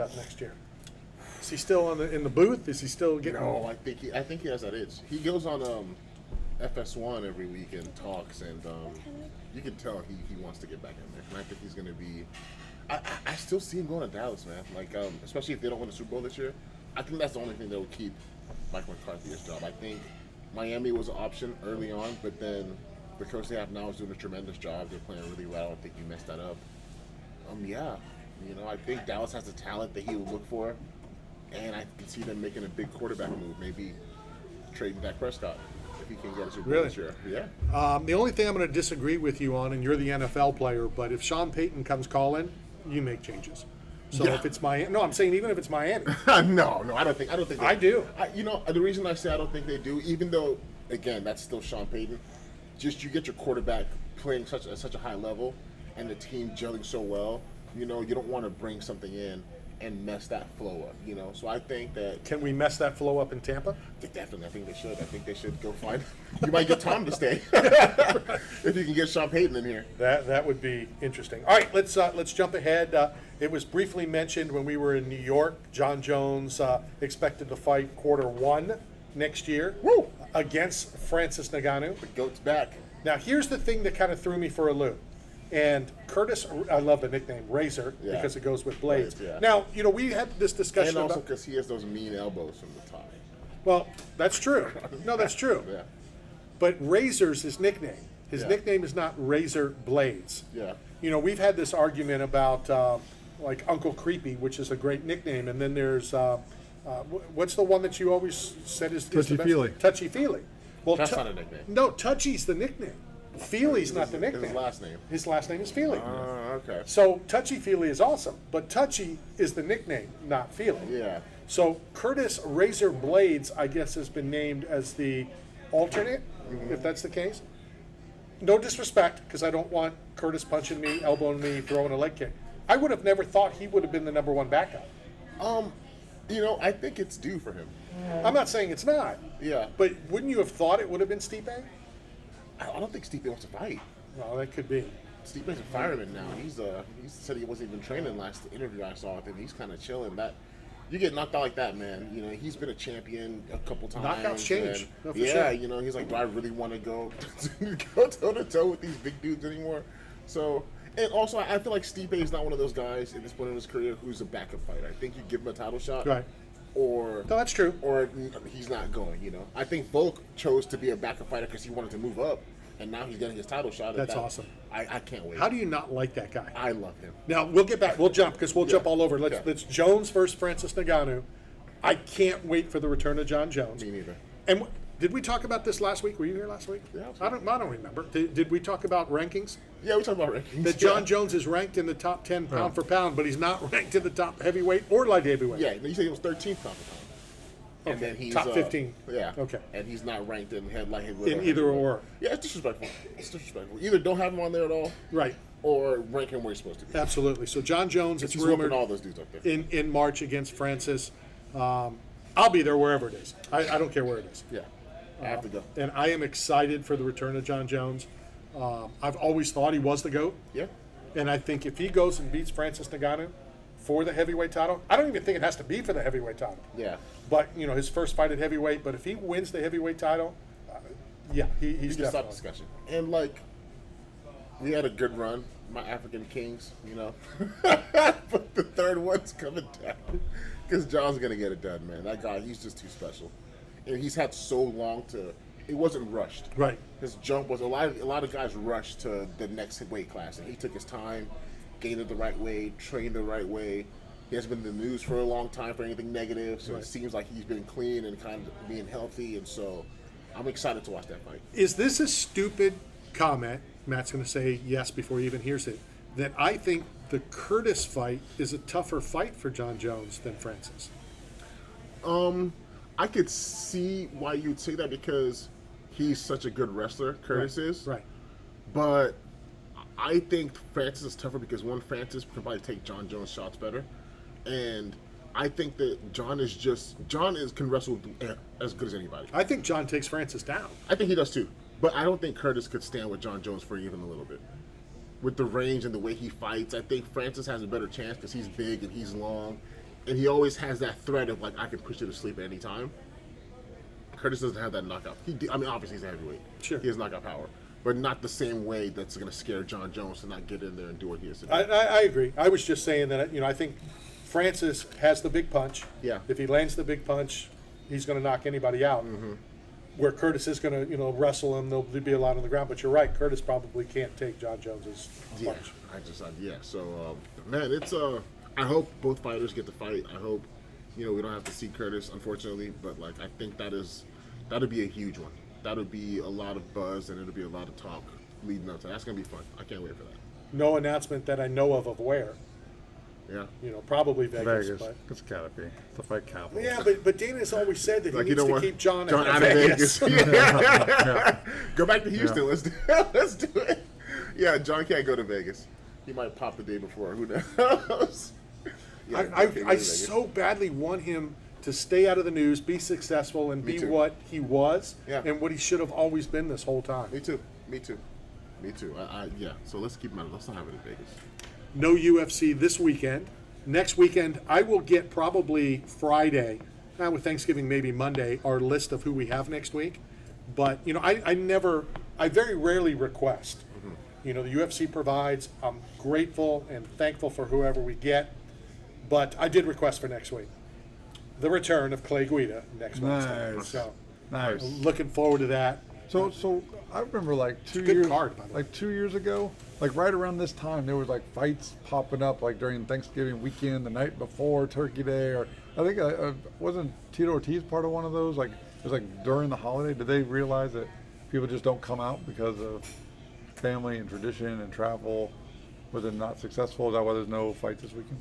up next year? Is he still in the booth? Is he still getting? No, I think he has that itch. He goes on FS1 every week and talks, and you can tell he wants to get back in there. And I think he's going to be. I still see him going to Dallas, man. Like especially if they don't win the Super Bowl this year. I think that's the only thing that will keep Mike McCarthy his job. I think Miami was an option early on, but then the coach they have now is doing a tremendous job. They're playing really well. I don't think he messed that up. Yeah, I think Dallas has the talent that he would look for, and I can see them making a big quarterback move, maybe trading Dak Prescott if he can get a Super Bowl this year. Yeah. The only thing I'm going to disagree with you on, and you're the NFL player, but if Sean Payton comes calling, you make changes. So if it's Miami, no, I'm saying even if it's Miami. no, I don't think. I do. The reason I say I don't think they do, even though again that's still Sean Payton, just you get your quarterback playing at such a high level, and the team gelling so well. You don't want to bring something in and mess that flow up. So I think that can we mess that flow up in Tampa? Definitely, I think they should. I think they should go find. You might get Tom to stay if you can get Sean Payton in here. That would be interesting. All right, let's jump ahead. It was briefly mentioned when we were in New York. John Jones expected to fight Q1 next year against Francis Ngannou. The GOAT's back. Now here's the thing that kind of threw me for a loop. And Curtis, I love the nickname Razor because it goes with blades. Now, we had this discussion and also because he has those mean elbows from the top. Well, that's true. No, that's true. Yeah. But Razor's his nickname. His nickname is not Razor Blades. Yeah. We've had this argument about like Uncle Creepy, which is a great nickname, and then there's what's the one that you always said is Touchy the best? Fili. Touchy Fili. Well, that's not a nickname. No, Touchy's the nickname. Fili's not the nickname. His last name. His last name is Fili. Okay. So Touchy Fili is awesome, but Touchy is the nickname, not Fili. Yeah. So Curtis Razor Blades, I guess, has been named as the alternate, if that's the case. No disrespect, because I don't want Curtis punching me, elbowing me, throwing a leg kick. I would have never thought he would have been the number one backup. I think it's due for him. I'm not saying it's not. Yeah. But wouldn't you have thought it would have been Stipe? I don't think Stipe wants to fight. Well, that could be. Stipe's a fireman now. He said he wasn't even training last interview I saw with him. He's kind of chilling. That you get knocked out like that, man. He's been a champion a couple times. Knockouts change. No, sure. He's like, do I really want to go toe to toe with these big dudes anymore? So, and also I feel like Stipe is not one of those guys at this point in his career who's a backup fighter. I think you give him a title shot, Right. No, that's true. Or he's not going. I think Volk chose to be a backup fighter because he wanted to move up. And now he's getting his title shot. That's awesome. I can't wait. How do you not like that guy? I love him. Now, we'll get back. We'll jump because we'll jump all over. Let's Jones versus Francis Ngannou. I can't wait for the return of John Jones. Me neither. And did we talk about this last week? Were you here last week? Yeah. I don't remember. Did we talk about rankings? Yeah, we talked about rankings. That John Jones is ranked in the top 10 pound for pound, but he's not ranked in the top heavyweight or light heavyweight. Yeah, you said he was 13th pound for pound. And then he's top 15. Yeah. Okay. And he's not ranked in heavyweight. In either or. Yeah, it's disrespectful. Either don't have him on there at all. Right. Or rank him where he's supposed to be. Absolutely. So John Jones, it's rumored all those dudes up there. in March against Francis. I'll be there wherever it is. I don't care where it is. Yeah. I have to go. And I am excited for the return of John Jones. I've always thought he was the GOAT. Yeah. And I think if he goes and beats Francis Ngannou for the heavyweight title, I don't even think it has to be for the heavyweight title. Yeah. But, his first fight at heavyweight. But if he wins the heavyweight title, he's you can stop definitely. discussion. And, we had a good run, my African Kings, but the third one's coming down because John's going to get it done, man. That guy, he's just too special. And he's had so long it wasn't rushed. Right. His jump was, a lot of guys rushed to the next weight class, and he took his time, gained it the right way, trained the right way. He hasn't been in the news for a long time for anything negative, so It seems like he's been clean and kind of being healthy, and so I'm excited to watch that fight. Is this a stupid comment? Matt's going to say yes before he even hears it. That I think the Curtis fight is a tougher fight for John Jones than Francis. I could see why you'd say that because he's such a good wrestler, Curtis is. Right. But I think Francis is tougher because Francis can probably take John Jones' shots better. And I think that John can wrestle as good as anybody. I think John takes Francis down. I think he does too. But I don't think Curtis could stand with John Jones for even a little bit. With the range and the way he fights, I think Francis has a better chance because he's big and he's long. and he always has that threat of like I can put you to sleep at any time. Curtis doesn't have that knockout. I mean, obviously he's a heavyweight. Sure. He has knockout power, but not the same way that's going to scare John Jones to not get in there and do what he has to do. I agree. I was just saying that, I think Francis has the big punch. Yeah. If he lands the big punch, he's going to knock anybody out. Mm-hmm. Where Curtis is going to, wrestle him, there'll be a lot on the ground. But you're right, Curtis probably can't take John Jones's Yeah, punch. So, man, it's I hope both fighters get to fight. I hope, we don't have to see Curtis, unfortunately. But like, I think that'll be a huge one. That'll be a lot of buzz and it'll be a lot of talk leading up to that. That's gonna be fun. I can't wait for that. No announcement that I know of where. Yeah. Probably Vegas. But, It's gotta be. It's a fight capital. yeah, but Dana's always said that Like, he needs to keep John out out of of Vegas. Vegas. Go back to Houston. Let's do it. Let's do it. Yeah, John can't go to Vegas. He might pop the day before. Who knows? Yeah, John can't go to I Vegas. so badly want him to stay out of the news, be successful, and Me be too. what he was Yeah. and what he should have always been this whole time. Me too. Yeah. So let's keep him out. Let's not have it in Vegas. No UFC this weekend. Next weekend, I will get probably Friday, with Thanksgiving maybe Monday, our list of who we have next week. But, I very rarely request. The UFC provides. I'm grateful and thankful for whoever we get. But I did request for next week. The return of Clay Guida next Wednesday. Nice. So, Nice. looking forward to that. So I remember like a good card, by the way. like 2 years ago, like right around this time, there was like fights popping up like during Thanksgiving weekend, the night before Turkey Day, or I think wasn't Tito Ortiz part of one of those? Like it was like during the holiday. Did they realize that people just don't come out because of family and tradition and travel? Was it not successful? Is that why there's no fights this weekend?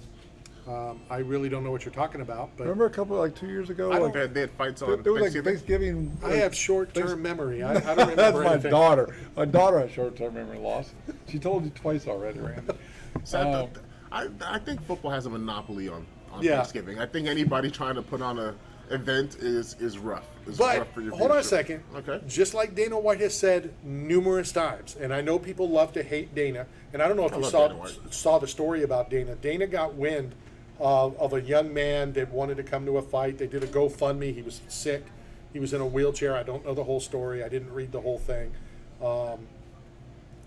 I really don't know what you're talking about, but Remember a couple like 2 years ago? I Like, They had fights on there was like Thanksgiving. Thanksgiving. I have short-term memory. I don't remember That's my anything. daughter. My daughter has short-term memory loss. She told you twice already, Randy. So I think football has a monopoly on Yeah. Thanksgiving. I think anybody trying to put on a event is rough. It's But rough for your hold on a viewership. second. Okay. Just like Dana White has said numerous times, and I know people love to hate Dana, and I don't know if I you love saw Dana White. saw the story about Dana. Dana got wind of a young man that wanted to come to a fight. They did a GoFundMe. He was sick. He was in a wheelchair. I don't know the whole story. I didn't read the whole thing.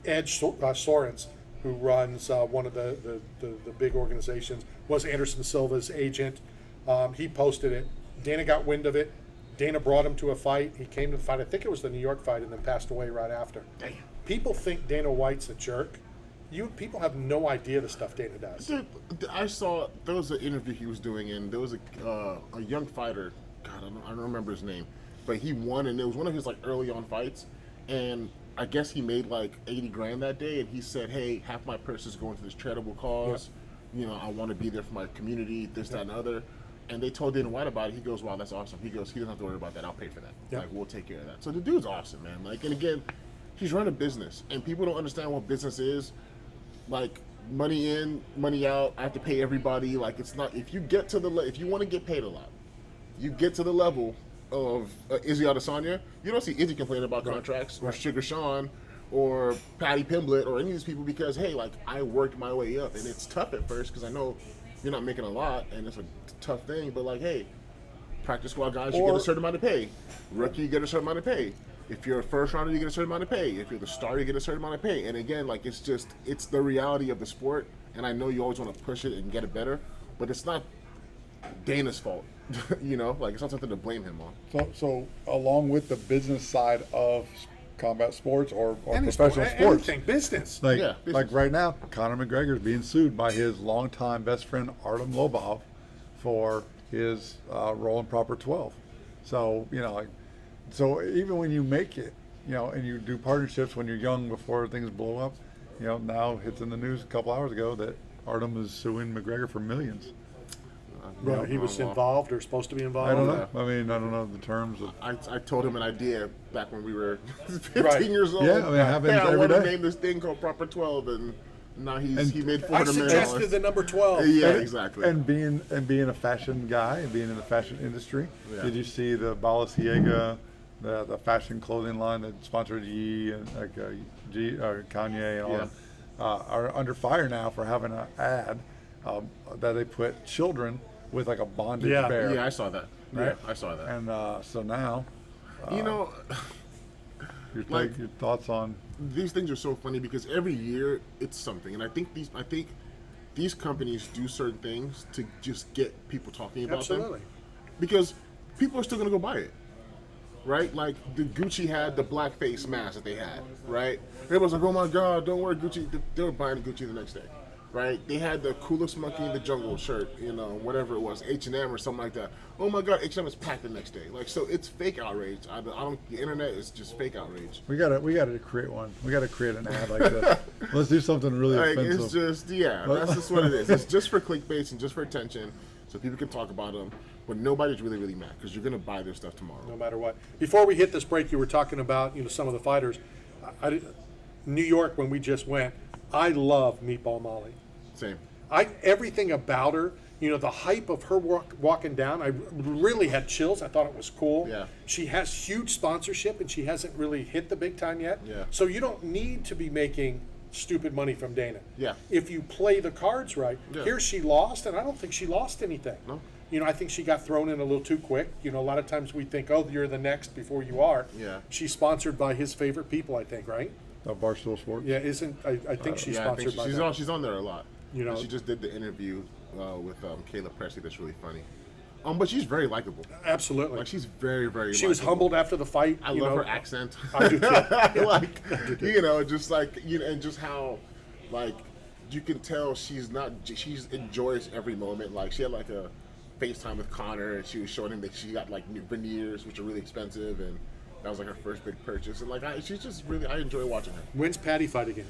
Ed Sorens, who runs one of the big organizations, was Anderson Silva's agent. He posted it. Dana got wind of it. Dana brought him to a fight. He came to the fight. I think it was the New York fight, and then passed away right after. Damn. People think Dana White's a jerk. People have no idea the stuff Dana does. Dude, I saw there was an interview he was doing, and there was a young fighter. God, I don't remember his name, but he won, and it was one of his like early on fights, and I guess he made like 80 grand that day, and he said, "Hey, half my purse is going to this charitable cause. I want to be there for my community, this, that, and other." And they told Dana White about it. He goes, "Wow, that's awesome." He goes, "He doesn't have to worry about that. I'll pay for that. Yeah. Like, we'll take care of that." So the dude's awesome, man. Like, and again, he's running a business, and people don't understand what business is. Like, money in, money out. I have to pay everybody. Like, it's not. If you get to if you want to get paid a lot, you get to the level of Izzy Adesanya. You don't see Izzy complaining about contracts or Sugar Sean or Patty Pimblett or any of these people because hey, like I worked my way up, and it's tough at first because I know you're not making a lot, and it's a tough thing. But like, hey, practice squad guys, you get a certain amount of pay. Rookie, you get a certain amount of pay. If you're a first rounder, you get a certain amount of pay. If you're the star, you get a certain amount of pay. And again, like it's the reality of the sport. And I know you always want to push it and get it better, but it's not Dana's fault. Like it's not something to blame him on. So along with the business side of combat sports or Any professional sport, sports, anything, business. like Yeah, business. like right now, Conor McGregor is being sued by his longtime best friend Artem Lobov for his role in Proper 12. So so even when you make it, and you do partnerships when you're young before things blow up, now it's in the news a couple hours ago that Artem is suing McGregor for millions. Well, he was involved or supposed to be involved. I don't know. I mean, I don't know the terms of. I told him an idea back when we were 15 Right. years old. Yeah, I mean, it happens I every want to day. name this thing called Proper 12, and now he made I $400 million. suggested the number 12. Yeah, exactly. And being a fashion guy and being in the fashion industry, Yeah. did you see the Balenciaga, the fashion clothing line that sponsored Ye and Kanye and all Yeah. them, are under fire now for having an ad that they put children with like a bondage Yeah. bear. Yeah, I saw that. Right? Yeah, I saw that. And so now, You know, like- your thoughts on? these things are so funny because every year it's something, and I think these companies do certain things to just get people talking about Absolutely. them because people are still gonna go buy it, right? Like the Gucci had the blackface mask that they had, right? Everyone's like, "Oh my God, don't wear Gucci." They were buying Gucci the next day, right? They had the coolest monkey in the jungle shirt, whatever it was, H&M or something like that. Oh my God, H&M is packed the next day. Like, so it's fake outrage. I don't. The internet is just fake outrage. We gotta create one. We gotta create an ad like this. Let's do something really Like, offensive. it's just, that's just what it is. It's just for clickbait and just for attention, so people can talk about them. But nobody's really, really mad because you're gonna buy their stuff tomorrow. No matter what. Before we hit this break, you were talking about some of the fighters. New York, when we just went, I love Meatball Molly. Same. Everything about her, the hype of her walking down, I really had chills. I thought it was cool. Yeah. She has huge sponsorship, and she hasn't really hit the big time yet. Yeah. So you don't need to be making stupid money from Dana. Yeah. If you play the cards right. Yeah. Here she lost, and I don't think she lost anything. No. I think she got thrown in a little too quick. A lot of times we think, oh, you're the next before you are. Yeah. She's sponsored by his favorite people, I think, right? Barstool Sports. Yeah, I think she's Yeah, I sponsored think by she's them. on. She's on there a lot. You know- she just did the interview with Kayla Presley. That's really funny. But she's very likable. Absolutely. Like she's very, very. She was likable. humbled after the fight. I love her accent. I do too. Like just like and just how like you can tell she's enjoys every moment. Like she had like a FaceTime with Connor, and she was showing him that she got like new veneers, which are really expensive, and that was like her first big purchase. And like she's just really, I enjoy watching her. When's Patty fight again?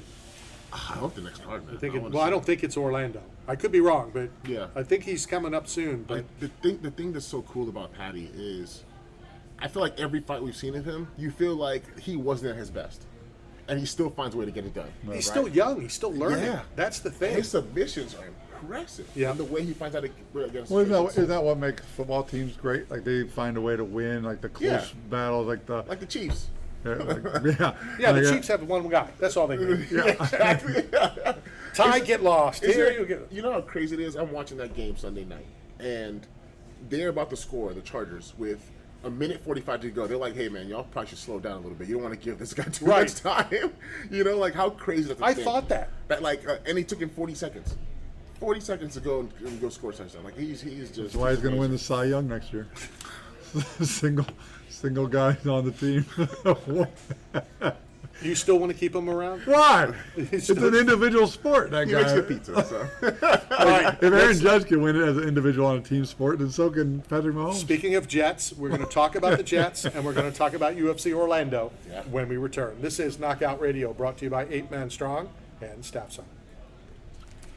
I hope the next card, man. I don't think it's Orlando. I could be wrong, but Yeah. I think he's coming up soon. But Like the thing that's so cool about Patty is, I feel like every fight we've seen of him, you feel like he wasn't at his best, and he still finds a way to get it done. he's right? still young. He's still learning. Yeah. That's the thing. His submissions are impressive. Yeah. And the way he finds out to against. Well, isn't that what makes football teams great? Like they find a way to win, like the close Yeah. battles, like the like the Chiefs. yeah, Yeah, the like, Chiefs have one guy. That's all they need. Exactly. Tie, get lost. Is Here it- you get. You know how crazy it is? I'm watching that game Sunday night, and they're about to score, the Chargers, with a minute 45 to go. They're like, hey, man, y'all probably should slow down a little bit. You don't want to give this guy too Right. much time. Like, how crazy is that? to I think? thought that. That, like, and he took him 40 seconds. 40 seconds to go and go score a touchdown. Like, he's just... That's why he's going to win the Cy Young next year. single guy on the team. You still want to keep him around? Why? It's still- an individual sport. That He guy. makes good pizza, so... All right. If Aaron Judge can win it as an individual on a team sport, then so can Patrick Mahomes. Speaking of Jets, we're going to talk about the Jets, and we're going to talk about UFC Orlando Yeah. when we return. This is Knockout Radio, brought to you by 8 Man Strong and Staff Son.